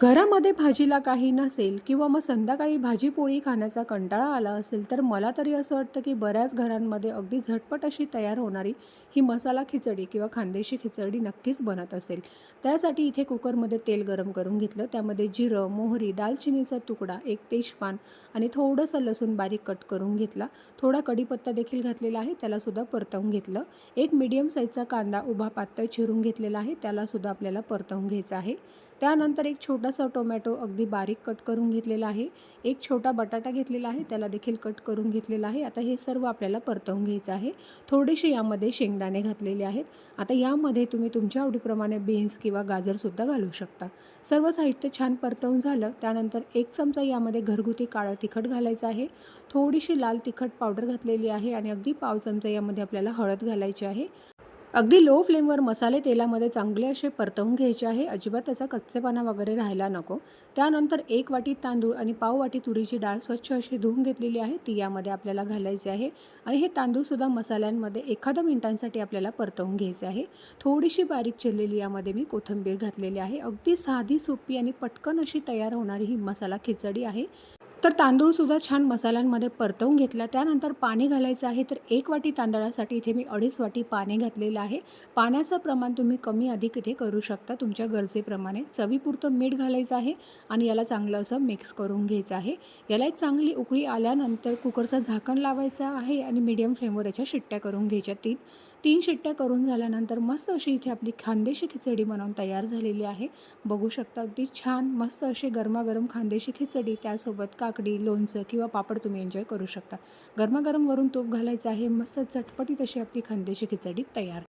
घरामध्ये भाजीला काही नसेल किंवा मग संध्याकाळी भाजी-पोळी खाण्याचा कंटाळा आला असेल, तर मला तरी असं वाटतं, की बऱ्याच घरांमध्ये अगदी झटपट अशी तयार होणारी ही मसाला खिचडी किंवा खानदेशी खिचडी नक्कीच बनत असेल. त्यासाठी इथे कुकरमध्ये तेल गरम करून घेतलं. त्यामध्ये जिरं, मोहरी, दालचिनीचा तुकडा, एक तेजपान आणि थोडंसं लसूण बारीक कट करून घेतला. थोडा कढीपत्ता देखील घातलेला आहे, त्यालासुद्धा परतवून घेतलं. एक मीडियम साईजचा कांदा उभा पातळ चिरून घेतलेला आहे, त्यालासुद्धा आपल्याला परतवून घ्यायचा आहे. त्यानंतर एक छोटासा टोमॅटो अगदी बारीक कट करून घेतलेला आहे. एक छोटा बटाटा घेतलेला आहे, त्याला देखील कट करून घेतलेला आहे. आता हे सर्व आपल्याला परतवून घ्यायचं आहे. थोडेसे यामध्ये शेंगदाणे घातलेले आहेत. आता यामध्ये तुम्ही तुमच्या आवडीप्रमाणे बीन्स किंवा गाजरसुद्धा घालू शकता. सर्व साहित्य छान परतवून झालं, त्यानंतर 1 चमचा यामध्ये घरगुती काळं तिखट घालायचं आहे. थोडीशी लाल तिखट पावडर घातलेली आहे आणि अगदी पाव चमचा यामध्ये आपल्याला हळद घालायची आहे. अगदी लो फ्लेमवर मसाले तेलामध्ये चांगले असे परतवून घ्यायचे आहे. अजिबात त्याचा कच्चेपणा वगैरे राहायला नको. त्यानंतर 1 वाटी तांदूळ आणि पाव वाटी तुरीची डाळ स्वच्छ अशी धुवून घेतलेली आहे, ती यामध्ये आपल्याला घालायची आहे आणि हे तांदूळसुद्धा मसाल्यांमध्ये एखाद्या मिनिटांसाठी आपल्याला परतवून घ्यायचे आहे. थोडीशी बारीक चिरलेली यामध्ये मी कोथिंबीर घातलेली आहे. अगदी साधी, सोपी आणि पटकन अशी तयार होणारी ही मसाला खिचडी आहे. तर तांदूळसुद्धा छान मसाल्यांमध्ये परतवून घेतला. त्यानंतर पाणी घालायचं आहे. तर 1 वाटी तांदळासाठी इथे मी 2.5 वाटी पाणी घातलेलं आहे. पाण्याचं प्रमाण तुम्ही कमी अधिक इथे करू शकता तुमच्या गरजेप्रमाणे. चवीपुरतं मीठ घालायचं आहे आणि याला चांगलं असं मिक्स करून घ्यायचं आहे. याला एक चांगली उकळी आल्यानंतर कुकरचं झाकण लावायचं आहे आणि मीडियम फ्लेमवर याच्या शिट्ट्या करून घ्यायच्या 3. 3 शिट्ट्या करून झाल्यानंतर मस्त अशी इथे आपली खानदेशी खिचडी बनवून तयार झालेली आहे. बघू शकता अगदी छान मस्त अशी गरमागरम खानदेशी खिचडी, त्यासोबत काकडी, लोणचं किंवा पापड तुम्ही एन्जॉय करू शकता. गरमागरम वरून तूप घालायचं आहे. मस्त चटपटीत अशी आपली खानदेशी खिचडी तयार.